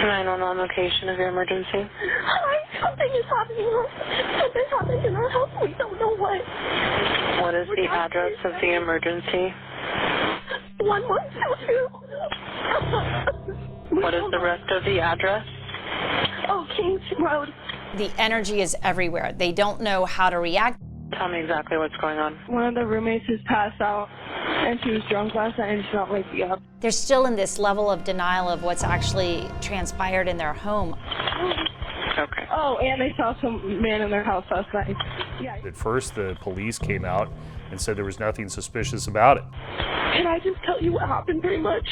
911 location of your emergency. Hi, something is happening. Something happened in our house. We don't know what. What is the address of the emergency? 1122. What is the rest of the address? Oh, Kings Road. The energy is everywhere. They don't know how to react. Tell me exactly what's going on. One of the roommates has passed out, and she was drunk last night, and she's not waking up. They're still in this level of denial of what's actually transpired in their home. Okay. Oh, and they saw some man in their house last night. Yeah. At first, the police came out and said there was nothing suspicious about it. Can I just tell you what happened pretty much?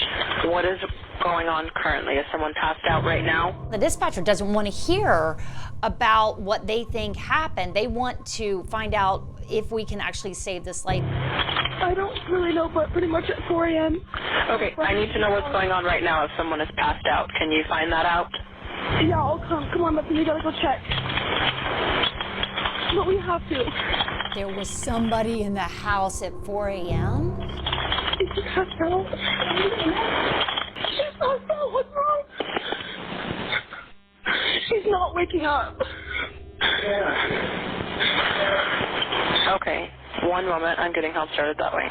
What is going on currently? Is someone passed out right now? The dispatcher doesn't want to hear about what they think happened. They want to find out if we can actually save this life. I don't really know, but pretty much at 4 a.m. Okay, I need to know what's going on right now if someone is passed out. Can you find that out? Yeah, I'll come. Come on, but we gotta go check. But we have to. There was somebody in the house at 4 a.m.? Is she passed out? She's passed out. What's wrong? She's not waking up. Okay, one moment. I'm getting help started that way.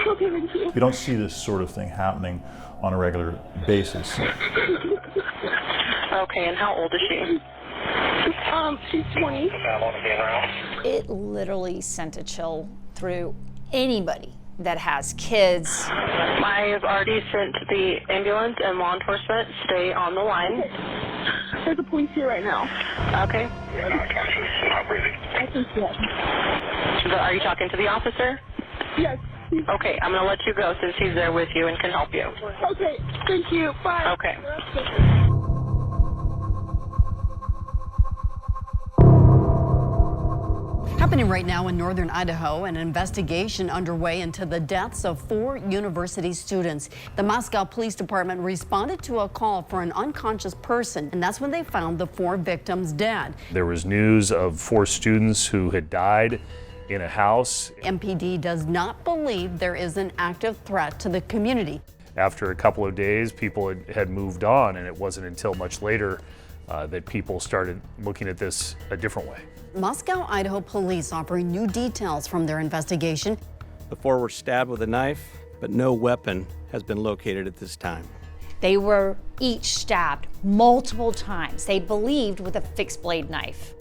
Okay, thank you. We don't see this sort of thing happening on a regular basis. Okay, and how old is she? She's 20. It literally sent a chill through anybody that has kids. I have already sent the ambulance and law enforcement. Stay on the line. Okay. There's a police here right now. Okay. I think yes. Are you talking to the officer? Yes. Okay, I'm going to let you go since he's there with you and can help you. Okay, thank you. Bye. Okay. Happening right now in northern Idaho, an investigation underway into the deaths of 4 university students. The Moscow Police Department responded to a call for an unconscious person, and that's when they found the 4 victims dead. There was news of 4 students who had died in a house. MPD does not believe there is an active threat to the community. After a couple of days, people had moved on, and it wasn't until much later that people started looking at this a different way. Moscow, Idaho police offering new details from their investigation. The 4 were stabbed with a knife, but no weapon has been located at this time. They were each stabbed multiple times. They believed with a fixed blade knife.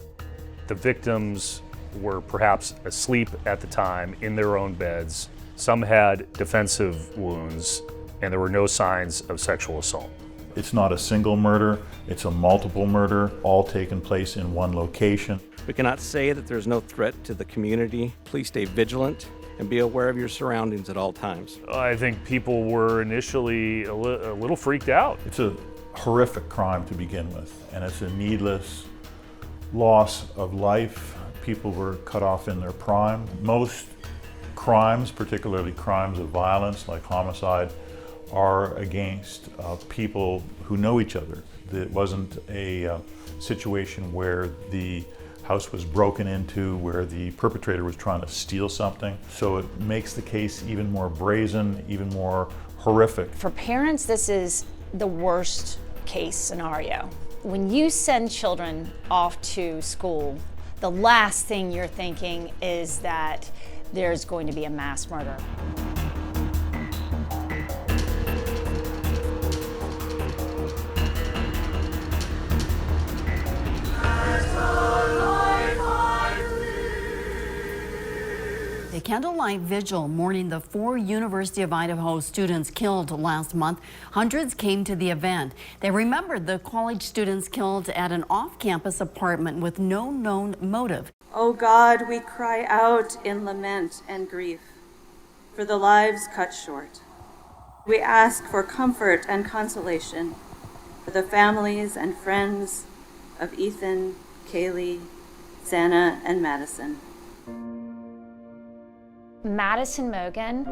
The victims were perhaps asleep at the time in their own beds. Some had defensive wounds, and there were no signs of sexual assault. It's not a single murder, it's a multiple murder, all taking place in one location. We cannot say that there's no threat to the community. Please stay vigilant and be aware of your surroundings at all times. I think people were initially a little freaked out. It's a horrific crime to begin with, and it's a needless loss of life. People were cut off in their prime. Most crimes, particularly crimes of violence like homicide, are against people who know each other. It wasn't a situation where the house was broken into, where the perpetrator was trying to steal something. So it makes the case even more brazen, even more horrific. For parents, this is the worst case scenario. When you send children off to school, the last thing you're thinking is that there's going to be a mass murder. A candlelight vigil mourning the 4 University of Idaho students killed last month. Hundreds came to the event. They remembered the college students killed at an off-campus apartment with no known motive. O God, we cry out in lament and grief for the lives cut short. We ask for comfort and consolation for the families and friends of Ethan, Kaylee, Xana, and Madison. Madison Mogen,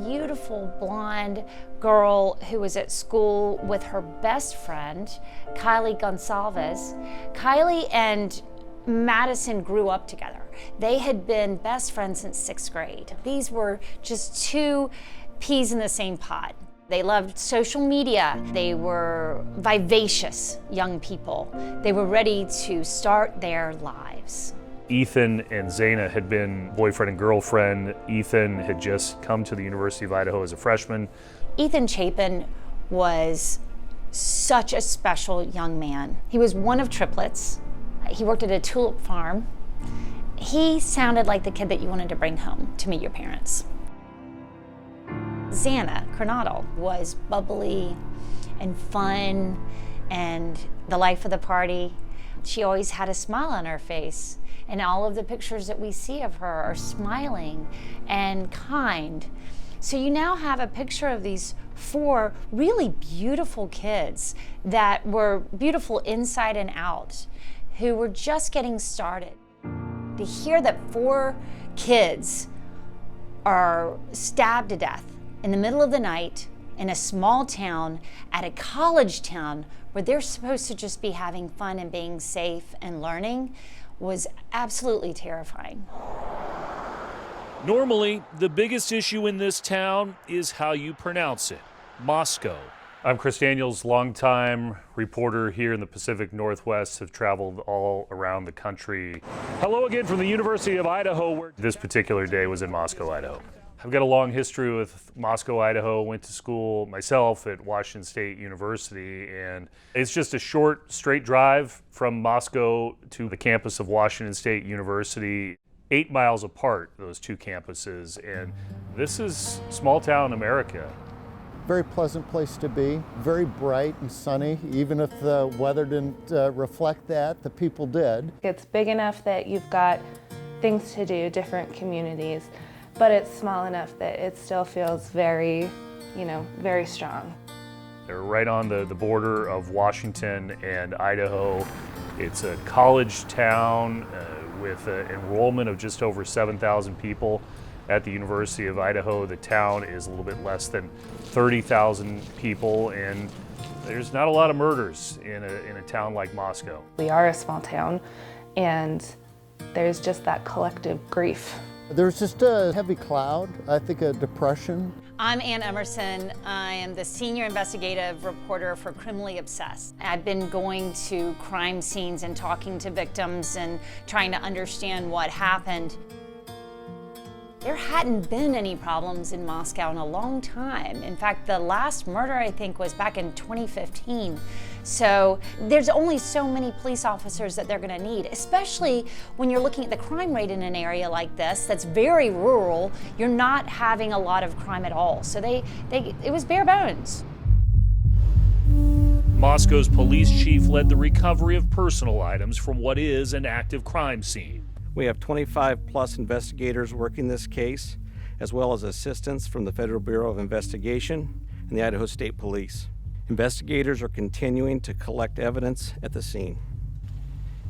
beautiful blonde girl who was at school with her best friend, Kaylee Goncalves. Kaylee and Madison grew up together. They had been best friends since 6th grade. These were just 2 peas in the same pot. They loved social media. They were vivacious young people. They were ready to start their lives. Ethan and Xana had been boyfriend and girlfriend. Ethan had just come to the University of Idaho as a freshman. Ethan Chapin was such a special young man. He was one of triplets. He worked at a tulip farm. He sounded like the kid that you wanted to bring home to meet your parents. Xana Kernodle was bubbly and fun and the life of the party. She always had a smile on her face, and all of the pictures that we see of her are smiling and kind. So you now have a picture of these 4 really beautiful kids that were beautiful inside and out, who were just getting started. To hear that 4 kids are stabbed to death in the middle of the night in a small town, at a college town where they're supposed to just be having fun and being safe and learning, was absolutely terrifying. Normally, the biggest issue in this town is how you pronounce it, Moscow. I'm Chris Daniels, longtime reporter here in the Pacific Northwest, have traveled all around the country. Hello again from the University of Idaho, where this particular day was in Moscow, Idaho. I've got a long history with Moscow, Idaho. Went to school myself at Washington State University, and it's just a short, straight drive from Moscow to the campus of Washington State University. 8 miles apart, those 2 campuses, and this is small town America. Very pleasant place to be, very bright and sunny. Even if the weather didn't reflect that, the people did. It's big enough that you've got things to do, different communities, but it's small enough that it still feels very, very strong. They're right on the border of Washington and Idaho. It's a college town with an enrollment of just over 7,000 people at the University of Idaho. The town is a little bit less than 30,000 people, and there's not a lot of murders in a town like Moscow. We are a small town, and there's just that collective grief. There's just a heavy cloud, I think a depression. I'm Anne Emerson. I am the senior investigative reporter for Criminally Obsessed. I've been going to crime scenes and talking to victims and trying to understand what happened. There hadn't been any problems in Moscow in a long time. In fact, the last murder, I think, was back in 2015. So there's only so many police officers that they're gonna need, especially when you're looking at the crime rate in an area like this that's very rural. You're not having a lot of crime at all. So it was bare bones. Moscow's police chief led the recovery of personal items from what is an active crime scene. We have 25+ investigators working this case, as well as assistance from the Federal Bureau of Investigation and the Idaho State Police. Investigators are continuing to collect evidence at the scene.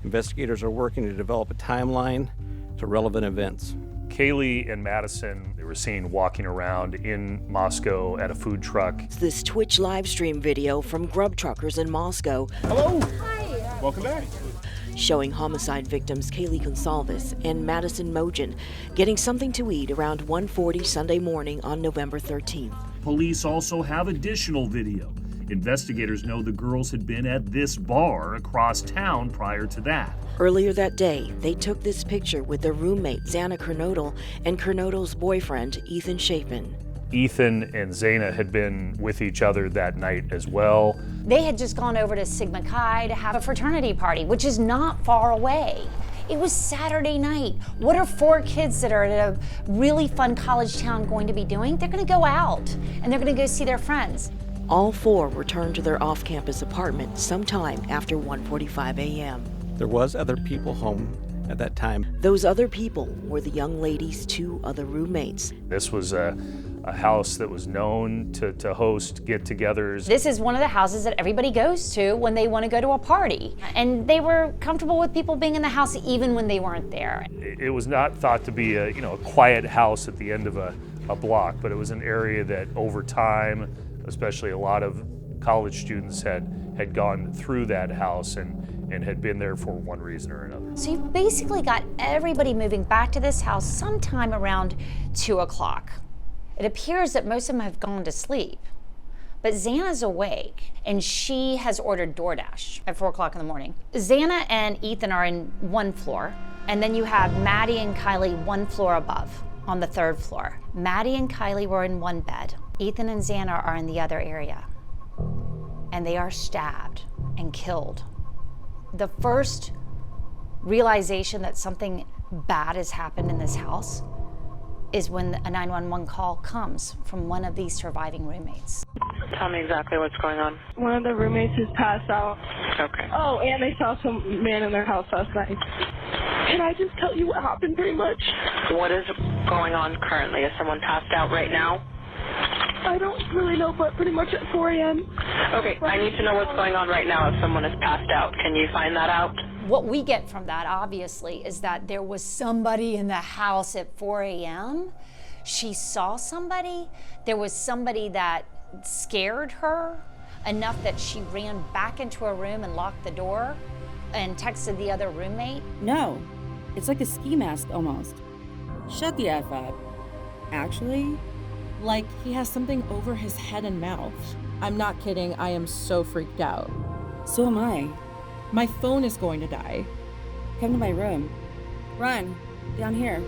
Investigators are working to develop a timeline to relevant events. Kaylee and Madison, they were seen walking around in Moscow at a food truck. This Twitch live stream video from grub truckers in Moscow. Hello. Hi. Welcome back. Showing homicide victims Kaylee Goncalves and Madison Mogen getting something to eat around 1:40 Sunday morning on November 13th. Police also have additional video. Investigators know the girls had been at this bar across town prior to that. Earlier that day, they took this picture with their roommate Xana Kernodle and Kernodle's boyfriend Ethan Chapin. Ethan and Xana had been with each other that night as well. They had just gone over to Sigma Chi to have a fraternity party, which is not far away. It was Saturday night. What are 4 kids that are at a really fun college town going to be doing? They're gonna go out and they're gonna go see their friends. All 4 returned to their off-campus apartment sometime after 1:45 a.m. There was other people home at that time. Those other people were the young lady's 2 other roommates. This was a house that was known to host get-togethers. This is one of the houses that everybody goes to when they want to go to a party. And they were comfortable with people being in the house even when they weren't there. It was not thought to be a quiet house at the end of a block, but it was an area that over time, especially a lot of college students had gone through that house and had been there for one reason or another. So you've basically got everybody moving back to this house sometime around 2 o'clock. It appears that most of them have gone to sleep. But Xana's awake, and she has ordered DoorDash at 4 o'clock in the morning. Xana and Ethan are in one floor, and then you have Maddie and Kylie one floor above on the 3rd floor. Maddie and Kylie were in one bed. Ethan and Xana are in the other area, and they are stabbed and killed. The first realization that something bad has happened in this house is when a 911 call comes from one of these surviving roommates. Tell me exactly what's going on. One of the roommates is passed out. Okay. Oh, and they saw some man in their house last night. Can I just tell you what happened pretty much? What is going on currently? Is someone passed out right now? I don't really know, but pretty much at 4 a.m. Okay, I need to know what's going on right now if someone is passed out. Can you find that out? What we get from that, obviously, is that there was somebody in the house at 4 a.m. She saw somebody. There was somebody that scared her enough that she ran back into her room and locked the door and texted the other roommate. No, it's like a ski mask almost. Shut the F up. Actually, like he has something over his head and mouth. I'm not kidding, I am so freaked out. So am I. My phone is going to die. Come to my room. Run, down here.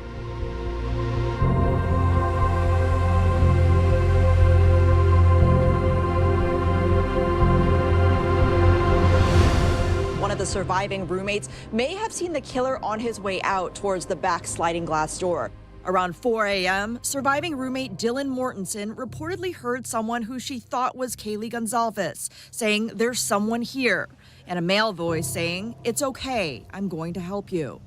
One of the surviving roommates may have seen the killer on his way out towards the back sliding glass door. Around 4 a.m., surviving roommate Dylan Mortensen reportedly heard someone who she thought was Kaylee Goncalves saying, "There's someone here," and a male voice saying, "It's okay, I'm going to help you."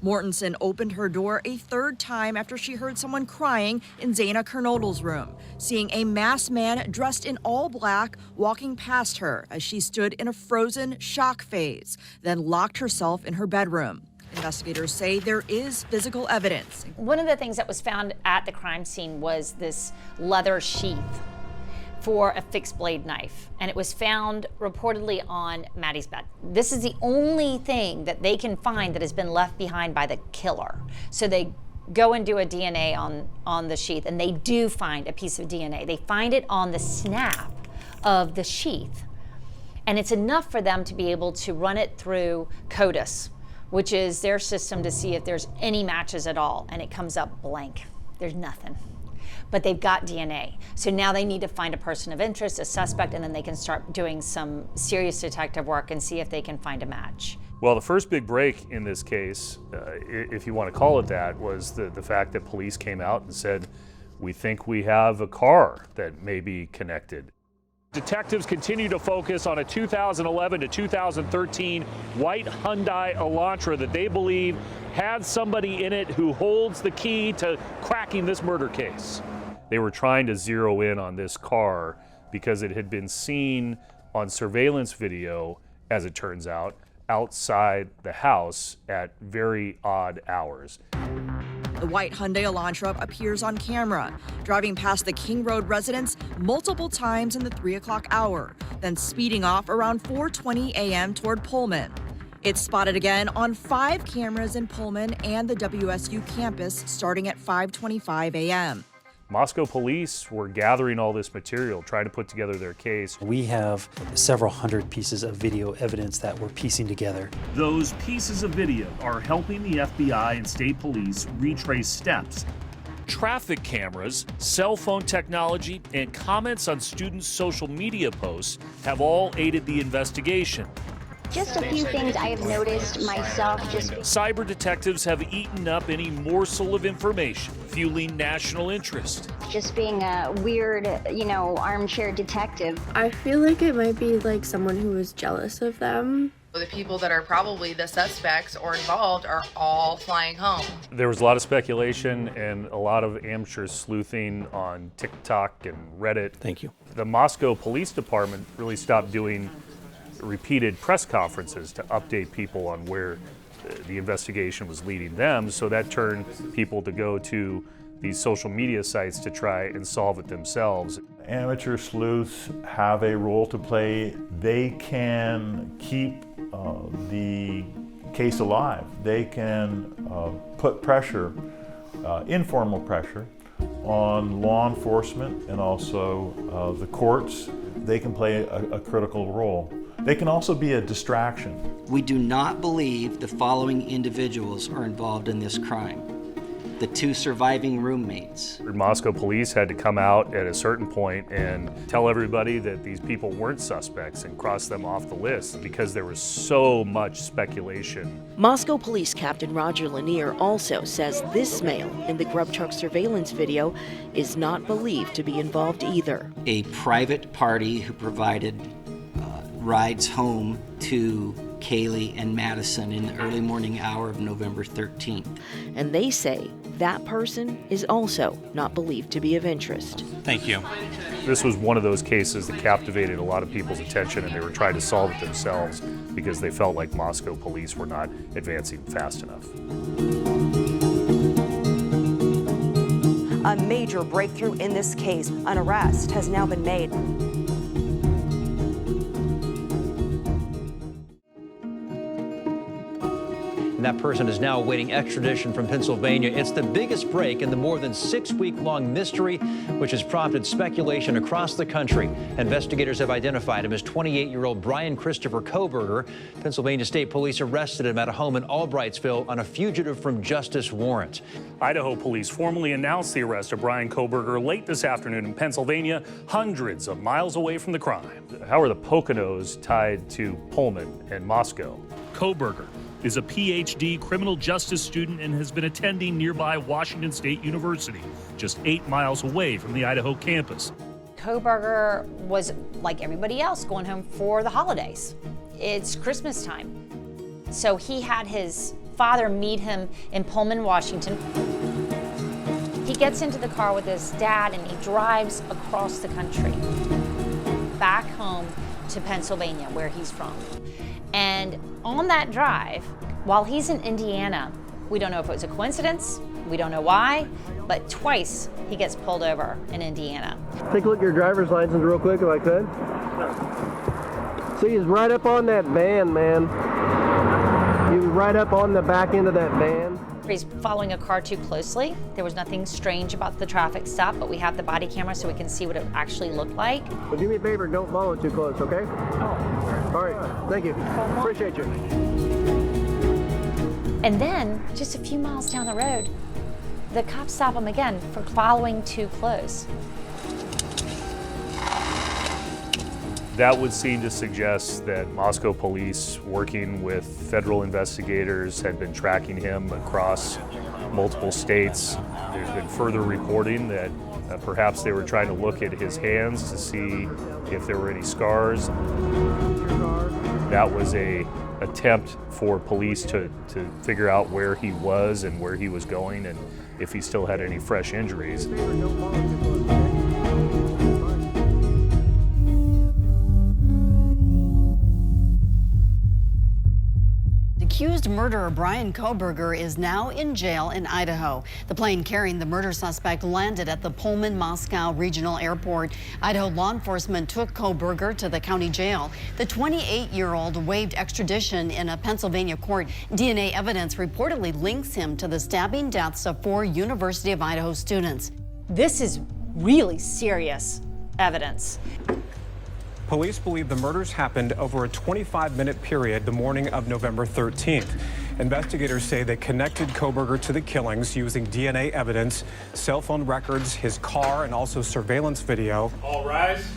Mortensen opened her door a 3rd time after she heard someone crying in Xana Kernodle's room, seeing a masked man dressed in all black walking past her as she stood in a frozen shock phase, then locked herself in her bedroom. Investigators say there is physical evidence. One of the things that was found at the crime scene was this leather sheath for a fixed blade knife, and it was found reportedly on Maddie's bed. This is the only thing that they can find that has been left behind by the killer. So they go and do a DNA on the sheath, and they do find a piece of DNA. They find it on the snap of the sheath, and it's enough for them to be able to run it through CODIS, which is their system to see if there's any matches at all, and it comes up blank. There's nothing. But they've got DNA. So now they need to find a person of interest, a suspect, and then they can start doing some serious detective work and see if they can find a match. Well, the first big break in this case, if you want to call it that, was the fact that police came out and said, "We think we have a car that may be connected." Detectives continue to focus on a 2011 to 2013 white Hyundai Elantra that they believe had somebody in it who holds the key to cracking this murder case. They were trying to zero in on this car because it had been seen on surveillance video, as it turns out, outside the house at very odd hours. The white Hyundai Elantra appears on camera, driving past the King Road residence multiple times in the 3 o'clock hour, then speeding off around 4:20 a.m. toward Pullman. It's spotted again on 5 cameras in Pullman and the WSU campus starting at 5:25 a.m. Moscow police were gathering all this material, trying to put together their case. We have several hundred pieces of video evidence that we're piecing together. Those pieces of video are helping the FBI and state police retrace steps. Traffic cameras, cell phone technology, and comments on students' social media posts have all aided the investigation. Just a few things I have noticed myself. Cyber detectives have eaten up any morsel of information, fueling national interest. Just being a weird, armchair detective. I feel like it might be like someone who was jealous of them. The people that are probably the suspects or involved are all flying home. There was a lot of speculation and a lot of amateur sleuthing on TikTok and Reddit. Thank you. The Moscow Police Department really stopped doing repeated press conferences to update people on where the investigation was leading them, so that turned people to go to these social media sites to try and solve it themselves. Amateur sleuths have a role to play. They can keep the case alive. They can put pressure, informal pressure, on law enforcement and also the courts they can play a critical role. They can also be a distraction. We do not believe the following individuals are involved in this crime. The 2 surviving roommates. Moscow police had to come out at a certain point and tell everybody that these people weren't suspects and cross them off the list because there was so much speculation. Moscow Police Captain Roger Lanier also says this male in the grub truck surveillance video is not believed to be involved either. A private party who provided rides home to Kaylee and Madison in the early morning hour of November 13th. And they say that person is also not believed to be of interest. Thank you. This was one of those cases that captivated a lot of people's attention, and they were trying to solve it themselves because they felt like Moscow police were not advancing fast enough. A major breakthrough in this case. An arrest has now been made. And that person is now awaiting extradition from Pennsylvania. It's the biggest break in the more than 6-week-long mystery, which has prompted speculation across the country. Investigators have identified him as 28-year-old Bryan Kohberger. Pennsylvania State Police arrested him at a home in Albrightsville on a fugitive from justice warrant. Idaho police formally announced the arrest of Bryan Kohberger late this afternoon in Pennsylvania, hundreds of miles away from the crime. How are the Poconos tied to Pullman and Moscow? Kohberger is a PhD criminal justice student and has been attending nearby Washington State University, just 8 miles away from the Idaho campus. Kohberger was like everybody else going home for the holidays. It's Christmas time. So he had his father meet him in Pullman, Washington. He gets into the car with his dad and he drives across the country, back home to Pennsylvania, where he's from. And on that drive, while he's in Indiana, we don't know if it was a coincidence, we don't know why, but twice he gets pulled over in Indiana. Take a look at your driver's license real quick if I could. See, he's right up on that van, man. He was right up on the back end of that van. He's following a car too closely. There was nothing strange about the traffic stop, but we have the body camera so we can see what it actually looked like. But do me a favor, don't follow too close, okay? All right, thank you. Appreciate you. And then, just a few miles down the road, the cops stop him again for following too close. That would seem to suggest that Moscow police, working with federal investigators, had been tracking him across multiple states. There's been further reporting that perhaps they were trying to look at his hands to see if there were any scars. That was an attempt for police to figure out where he was and where he was going and if he still had any fresh injuries. Accused murderer Bryan Kohberger is now in jail in Idaho. The plane carrying the murder suspect landed at the Pullman-Moscow Regional Airport. Idaho law enforcement took Kohberger to the county jail. The 28-year-old waived extradition in a Pennsylvania court. DNA evidence reportedly links him to the stabbing deaths of 4 University of Idaho students. This is really serious evidence. Police believe the murders happened over a 25-minute period the morning of November 13th. Investigators say they connected Kohberger to the killings using DNA evidence, cell phone records, his car, and also surveillance video. All rise.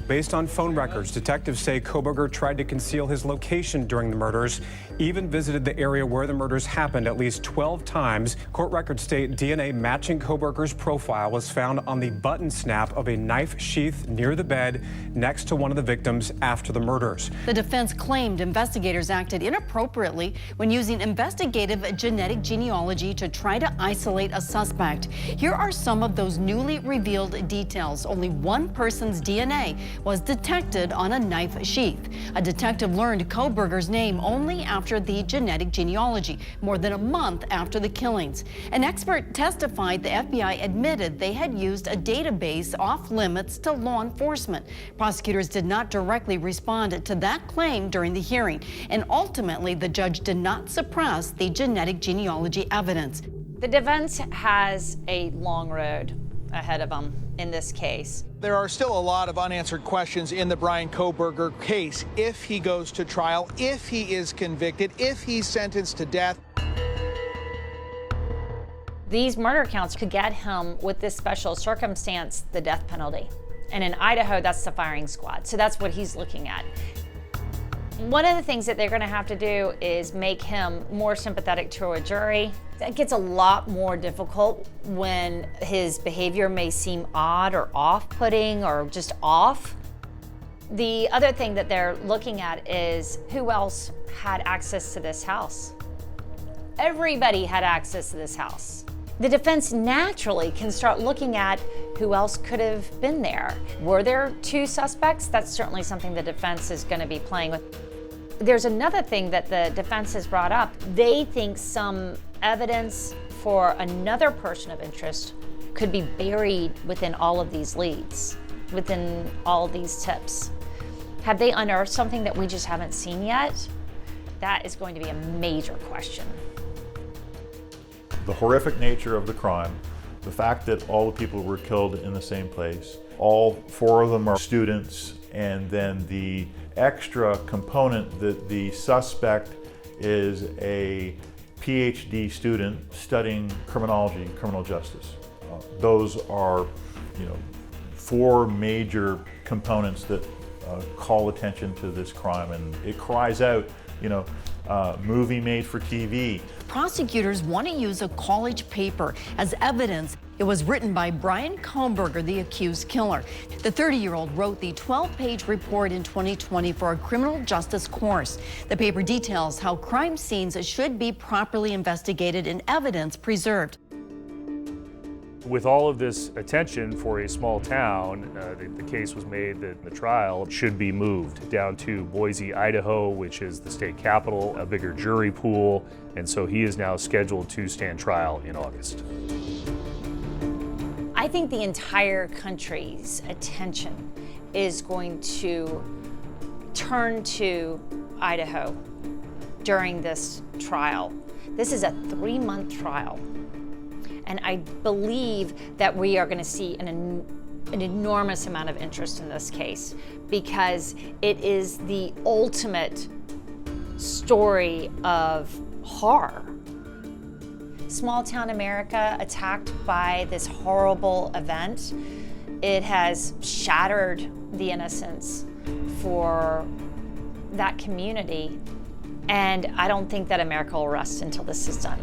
Based on phone records, detectives say Kohberger tried to conceal his location during the murders, even visited the area where the murders happened at least 12 times. Court records state DNA matching Kohberger's profile was found on the button snap of a knife sheath near the bed next to one of the victims after the murders. The defense claimed investigators acted inappropriately when using investigative genetic genealogy to try to isolate a suspect. Here are some of those newly revealed details. Only one person's DNA was detected on a knife sheath. A detective learned Kohberger's name only after the genetic genealogy, more than a month after the killings. An expert testified the FBI admitted they had used a database off limits to law enforcement. Prosecutors did not directly respond to that claim during the hearing, and ultimately the judge did not suppress the genetic genealogy evidence. The defense has a long road ahead of him in this case. There are still a lot of unanswered questions in the Bryan Kohberger case. If he goes to trial, if he is convicted, if he's sentenced to death. These murder counts could get him, with this special circumstance, the death penalty. And in Idaho, that's the firing squad. So that's what he's looking at. One of the things that they're going to have to do is make him more sympathetic to a jury. That gets a lot more difficult when his behavior may seem odd or off-putting or just off. The other thing that they're looking at is who else had access to this house. Everybody had access to this house. The defense naturally can start looking at who else could have been there. Were there two suspects? That's certainly something the defense is going to be playing with. There's another thing that the defense has brought up. They think some evidence for another person of interest could be buried within all of these leads, within all these tips. Have they unearthed something that we just haven't seen yet? That is going to be a major question. The horrific nature of the crime, the fact that all the people were killed in the same place, all four of them are students, and then the extra component that the suspect is a PhD student studying criminology, criminal justice. Those are, four major components that call attention to this crime, and it cries out, movie made for TV. Prosecutors want to use a college paper as evidence. It was written by Bryan Kohberger, the accused killer. The 30-year-old wrote the 12-page report in 2020 for a criminal justice course. The paper details how crime scenes should be properly investigated and evidence preserved. With all of this attention for a small town, the case was made that the trial should be moved down to Boise, Idaho, which is the state capital, a bigger jury pool, and so he is now scheduled to stand trial in August. I think the entire country's attention is going to turn to Idaho during this trial. This is a 3-month trial. And I believe that we are going to see an enormous amount of interest in this case because it is the ultimate story of horror. Small town America attacked by this horrible event. It has shattered the innocence for that community. And I don't think that America will rest until this is done.